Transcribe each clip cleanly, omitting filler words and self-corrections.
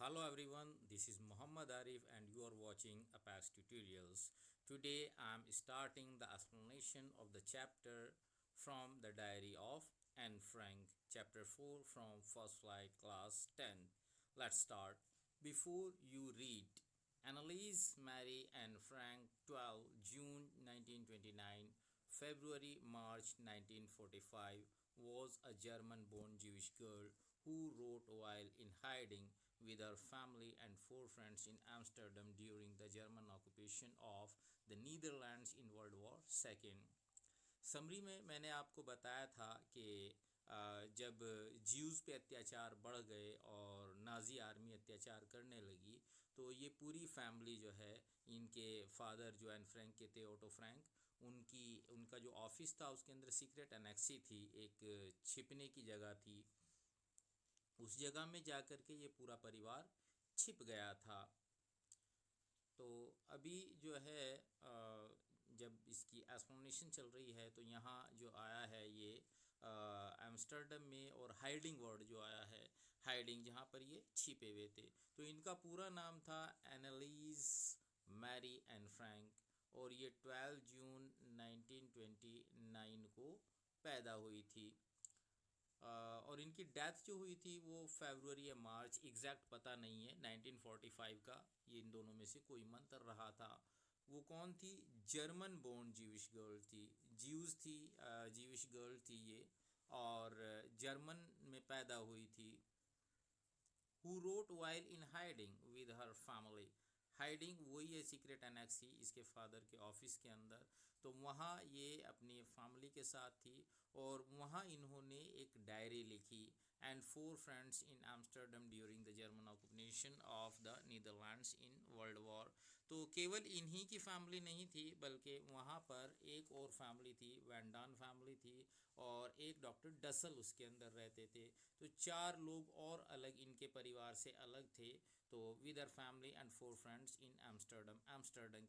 Hello everyone, this is Muhammad Arif and you are watching Apache Tutorials. Today I am starting the explanation of the chapter from the diary of Anne Frank, chapter 4 from First Flight Class 10. Let's start. Before you read, Annalise Mary Anne Frank, 12 June 1929, February March 1945, was a German-born Jewish girl who wrote while in hiding with her family and four friends in Amsterdam during the German occupation of the Netherlands in World War II. Summary में मैंने आपको बताया था कि जब Jews पे अत्याचार बढ़ गए और नाज़ी आर्मी अत्याचार करने लगी तो ये पूरी फैमिली जो है, इनके फादर जो एन फ्रैंक के थे, ओटो फ्रैंक, उनका जो ऑफिस था उसके अंदर सीक्रेट एनेक्सी थी, एक छिपने की जगह थी। उस जगह में जाकर के ये पूरा परिवार छिप गया था। तो अभी जो है जब इसकी एक्सप्लेनेशन चल रही है तो यहाँ जो आया है ये एम्स्टर्डम में, और हाइडिंग वर्ड जो आया है, हाइडिंग, जहाँ पर ये छिपे हुए थे। तो इनका पूरा नाम था एनालीज मैरी एन फ्रैंक, और ये 12 जून 1929 को पैदा हुई थी। और इनकी डेथ जो हुई थी वो फरवरी या मार्च, एग्जैक्ट पता नहीं है, 1945 का ये इन दोनों में से कोई मंत्र रहा था। वो कौन थी? जर्मन बोर्न जीविश गर्ल थी, ज्यूज थी, जीविश गर्ल थी ये, और जर्मन में पैदा हुई थी। Who wrote while in hiding with her family. Hiding वही है सीक्रेट एनेक्सी, इसके फादर के ऑफिस के अंदर। तो वहाँ ये अपनी फैमिली के साथ थी और वहाँ इन्होंने एक डायरी लिखी। And four friends in Amsterdam during the German occupation of the Netherlands in world war. तो केवल इन्हीं की फैमिली नहीं थी, बल्कि वहाँ पर एक और फैमिली थी, वैंडान फैमिली थी, और एक डॉक्टर डसल उसके अंदर रहते थे। तो चार लोग और अलग इनके परिवार से अलग थे। तो with our family and four friends in Amsterdam, Amsterdam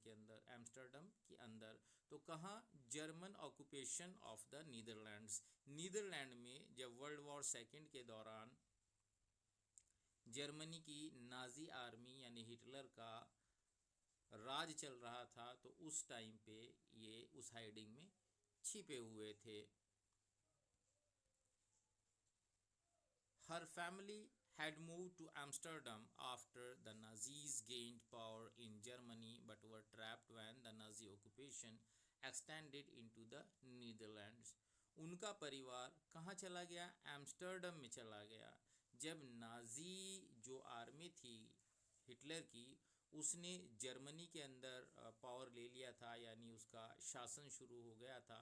के अंदर। तो कहाँ? German occupation of the Netherlands. Netherland में जब वर्ल्ड वॉर सेकेंड के दौरान जर्मनी की नाजी आर्मी यानी हिटलर का राज चल रहा था, तो उस टाइम पे ये उस हाइडिंग में छिपे हुए थे। हर family had moved to Amsterdam after the Nazis gained power in Germany but were trapped when the Nazi occupation extended into the Netherlands. उनका परिवार कहाँ चला गया? एम्स्टर्डम में चला गया। जब नाजी जो आर्मी थी हिटलर की, उसने जर्मनी के अंदर पावर ले लिया था, यानी उसका शासन शुरू हो गया था।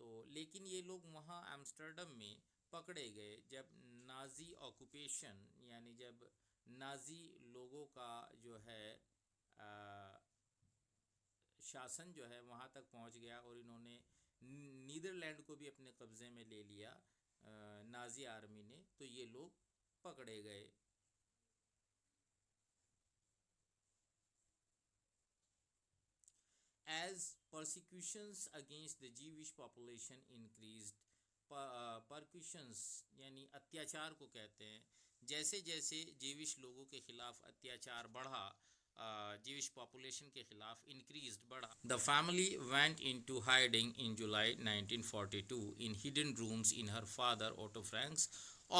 तो लेकिन ये लोग वहाँ एम्स्टर्डम में पकड़े गए जब नाजी ऑक्यूपेशन, यानी जब नाजी लोगों का जो है शासन जो है वहाँ तक पहुँच गया, और इन्होंने नीदरलैंड को भी अपने कब्ज़े में ले लिया नाजी आर्मी ने। तो ये लोग पकड़े गए। As persecutions against the Jewish population increased, परक्यूशंस यानी अत्याचार को कहते हैं। जैसे जैसे जीविश लोगों के खिलाफ अत्याचार बढ़ा, जीविश पॉपुलेशन के खिलाफ इंक्रीज्ड, बढ़ा। The family went into hiding in July 1942 in hidden rooms in her father Otto Frank's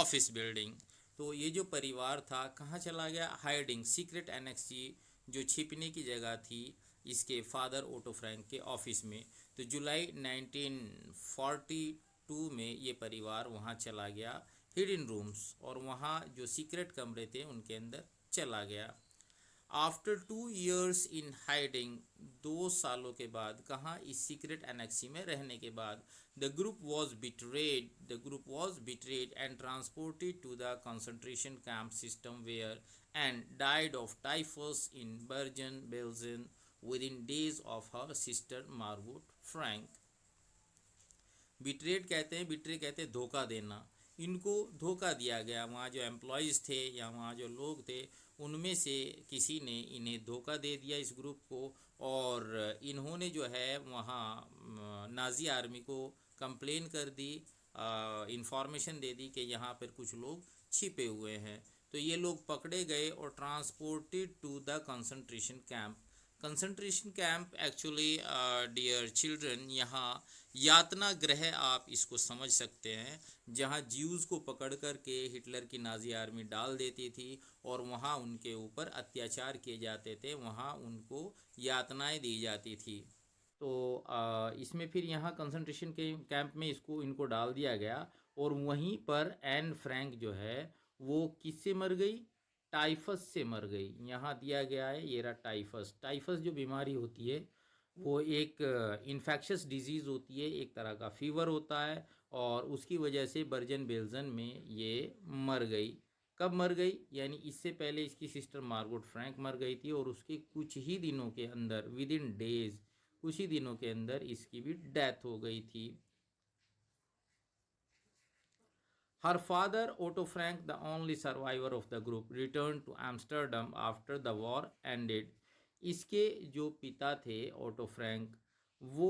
office building. तो ये जो परिवार था कहाँ चला गया? हाइडिंग, सीक्रेट एनेक्सी, जो छिपने की जगह थी इसके फादर ओटो फ्रैंक के ऑफिस में। तो जुलाई 1942 में ये परिवार वहाँ चला गया, हिडन रूम्स, और वहाँ जो सीक्रेट कमरे थे उनके अंदर चला गया। आफ्टर 2 years इन हाइडिंग, 2 सालों के बाद, कहाँ? इस सीक्रेट एनेक्सी में रहने के बाद, the group was betrayed and transported to the concentration camp system where and died of typhus in Bergen Belgium within days of her sister Margot Frank. Betrayed कहते हैं, बिट्रे कहते हैं धोखा देना। इनको धोखा दिया गया। वहाँ जो एम्प्लॉयज़ थे या वहाँ जो लोग थे उनमें से किसी ने इन्हें धोखा दे दिया, इस ग्रुप को, और इन्होंने जो है वहाँ नाजी आर्मी को कंप्लेन कर दी, इंफॉर्मेशन दे दी कि यहाँ पर कुछ लोग छिपे हुए हैं। तो ये लोग पकड़े गए और transported to the concentration camp. Concentration camp actually dear children यहाँ यातना गृह आप इसको समझ सकते हैं, जहाँ ज्यूज़ को पकड़ कर के हिटलर की नाजी आर्मी डाल देती थी और वहाँ उनके ऊपर अत्याचार किए जाते थे, वहाँ उनको यातनाएं दी जाती थी। तो इसमें फिर यहाँ कंसंट्रेशन के कैंप में इसको इनको डाल दिया गया और वहीं पर एन फ्रैंक जो है वो किससे मर गई, टाइफस से मर गई। यहाँ दिया गया है ये रहा टाइफस। टाइफस जो बीमारी होती है वो एक इन्फेक्शस डिजीज़ होती है, एक तरह का फीवर होता है और उसकी वजह से बर्जन बेल्जन में ये मर गई। कब मर गई, यानी इससे पहले इसकी सिस्टर मार्गोट फ्रैंक मर गई थी और उसके कुछ ही दिनों के अंदर, विद इन डेज, कुछ ही दिनों के अंदर इसकी भी डेथ हो गई थी। Her father, Otto Frank, the only survivor of the group, returned to Amsterdam after the war ended. इसके जो पिता थे ओटो फ्रैंक, वो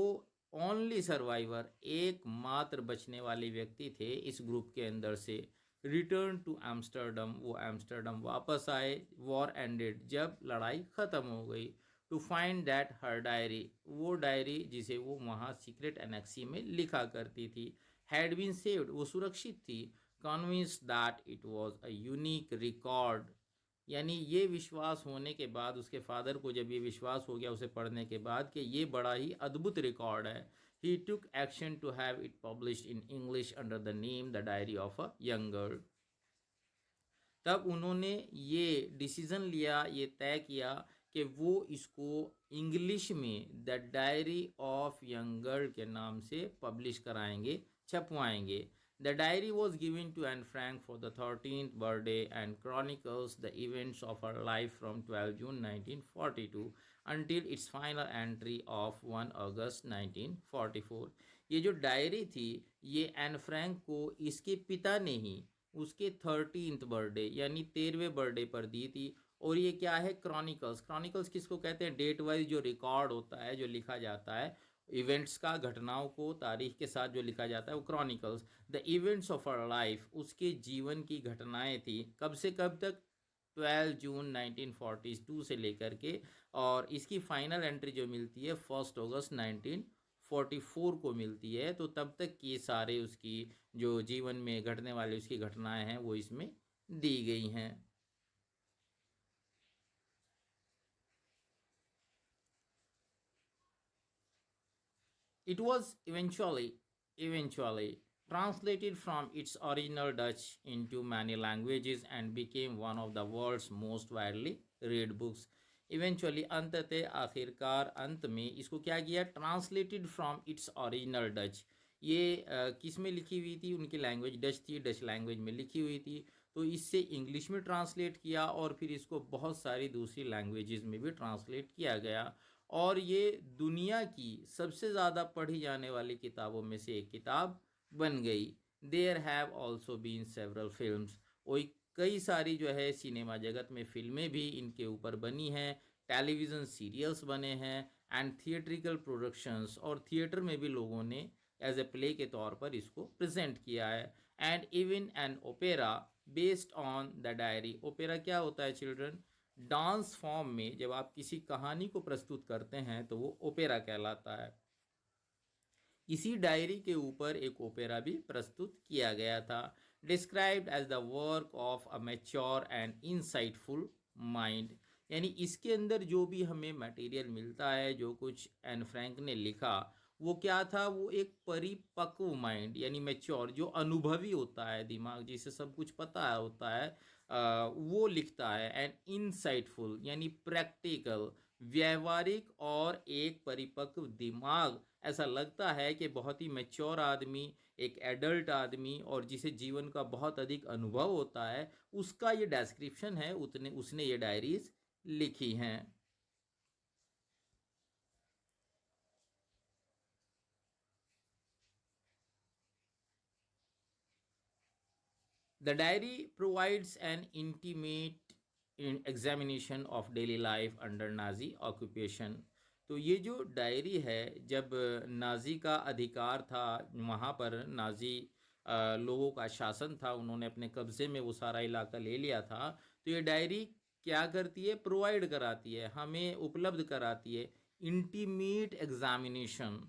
ओनली सर्वाइवर, एकमात्र बचने वाले व्यक्ति थे इस ग्रुप के अंदर से। रिटर्न टू एम्स्टर्डम, वो एम्स्टर्डम वापस आए, वॉर एंडेड, जब लड़ाई ख़त्म हो गई। To find that her diary, वो डायरी जिसे वो वहाँ सीक्रेट एनेक्सी में लिखा करती थी, हैड बीन सेव्ड, वो सुरक्षित थी। Convinced that it was a unique record, यानी ये विश्वास होने के बाद, उसके फादर को जब ये विश्वास हो गया उसे पढ़ने के बाद कि ये बड़ा ही अद्भुत रिकॉर्ड है, he took action to have it published in English under the name the diary of a young girl. तब उन्होंने ये डिसीज़न लिया, ये तय किया कि वो इसको इंग्लिश में the diary of young girl के नाम से पब्लिश कराएंगे, छपवाएंगे। The diary was given to Anne Frank for the 13th birthday and chronicles the events of her life from 12 June 1942 until its final entry of 1 August 1944। ये जो diary थी ये Anne Frank को इसके पिता ने ही उसके 13th बर्थडे यानी 13वें बर्थडे पर दी थी। और ये क्या है, क्रॉनिकल्स। क्रॉनिकल्स किसको कहते हैं, डेट वाइज जो रिकॉर्ड होता है, जो लिखा जाता है इवेंट्स का, घटनाओं को तारीख के साथ जो लिखा जाता है वो chronicles. The events of our life, उसके जीवन की घटनाएं थी, कब से कब तक, 12 जून 1942 से लेकर के, और इसकी फाइनल एंट्री जो मिलती है 1 अगस्त 1944 को मिलती है। तो तब तक ये सारे उसकी जो जीवन में घटने वाली उसकी घटनाएं हैं वो इसमें दी गई हैं। It was eventually translated from its original Dutch into many languages and became one of the world's most widely read books. Eventually, अंततः, आखिरकार, अंत में इसको क्या किया, translated from its original Dutch. ये किस में लिखी हुई थी, उनकी लैंग्वेज डच थी, डच लैंग्वेज में लिखी हुई थी, तो इससे इंग्लिश में ट्रांसलेट किया और फिर इसको बहुत सारी दूसरी लैंग्वेजेस में भी ट्रांसलेट किया गया। और ये दुनिया की सबसे ज़्यादा पढ़ी जाने वाली किताबों में से एक किताब बन गई। There have also been several films, और कई सारी जो है सिनेमा जगत में फिल्में भी इनके ऊपर बनी हैं, टेलीविज़न सीरियल्स बने हैं एंड थिएट्रिकल प्रोडक्शंस, और थिएटर में भी लोगों ने एज ए प्ले के तौर पर इसको प्रेजेंट किया है। And even an opera based on the diary. Opera क्या होता है चिल्ड्रन, डांस फॉर्म में जब आप किसी कहानी को प्रस्तुत करते हैं तो वो ओपेरा कहलाता है। इसी डायरी के ऊपर एक ओपेरा भी प्रस्तुत किया गया था। Described as the work of a mature and insightful mind, यानी इसके अंदर जो भी हमें मटेरियल मिलता है, जो कुछ एन फ्रैंक ने लिखा, वो क्या था, वो एक परिपक्व माइंड, यानी मैच्योर, जो अनुभवी होता है दिमाग, जिसे सब कुछ पता होता है, वो लिखता है। एंड इनसाइटफुल यानी प्रैक्टिकल, व्यवहारिक, और एक परिपक्व दिमाग, ऐसा लगता है कि बहुत ही मैच्योर आदमी, एक एडल्ट आदमी, और जिसे जीवन का बहुत अधिक अनुभव होता है, उसका ये डिस्क्रिप्शन है, उतने उसने ये डायरीज लिखी हैं। The diary provides an intimate examination of daily life under Nazi occupation। तो ये जो डायरी है, जब नाजी का अधिकार था वहाँ पर, नाजी लोगों का शासन था, उन्होंने अपने कब्जे में वो सारा इलाका ले लिया था। तो ये डायरी क्या करती है, प्रोवाइड कराती है, हमें उपलब्ध कराती है इंटीमेट एग्जामिनेशन,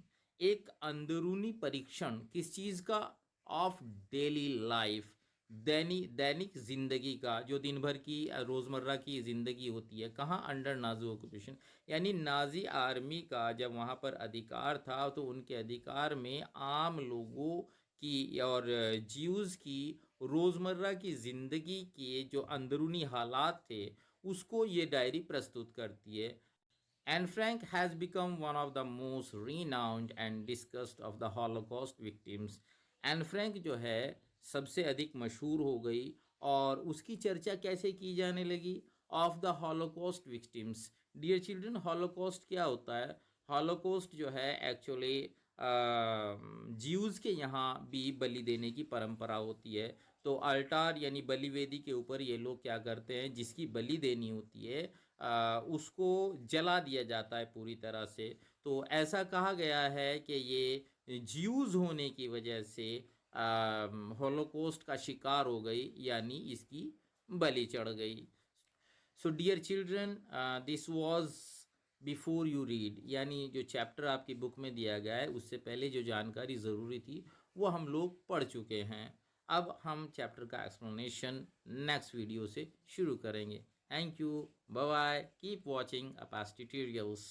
एक अंदरूनी परीक्षण किस चीज़ का, ऑफ डेली लाइफ, दैनिक जिंदगी का, जो दिन भर की रोज़मर्रा की ज़िंदगी होती है। कहाँ, अंडर नाजी ऑक्यूपेशन, यानी नाजी आर्मी का जब वहाँ पर अधिकार था तो उनके अधिकार में आम लोगों की और ज्यूज़ की रोज़मर्रा की ज़िंदगी के जो अंदरूनी हालात थे उसको ये डायरी प्रस्तुत करती है। Anne Frank has become one of the most renowned and discussed of the Holocaust victims. Anne Frank जो है सबसे अधिक मशहूर हो गई और उसकी चर्चा कैसे की जाने लगी, of the holocaust victims. Dear children, holocaust क्या होता है? हॉलोकॉस्ट जो है एक्चुअली ज्यूज़ के यहाँ भी बलि देने की परंपरा होती है। तो अल्टार यानी बलि वेदी के ऊपर ये लोग क्या करते हैं, जिसकी बलि देनी होती है उसको जला दिया जाता है पूरी तरह से। तो ऐसा कहा गया है कि ये ज्यूज़ होने की वजह से होलोकॉस्ट का शिकार हो गई, यानी इसकी बलि चढ़ गई। So dear children, this was before you read, यानी जो चैप्टर आपकी बुक में दिया गया है उससे पहले जो जानकारी ज़रूरी थी वो हम लोग पढ़ चुके हैं। अब हम चैप्टर का एक्सप्लेनेशन नेक्स्ट वीडियो से शुरू करेंगे। Thank you, bye bye, keep watching अपास ट्यूटोरियल्स।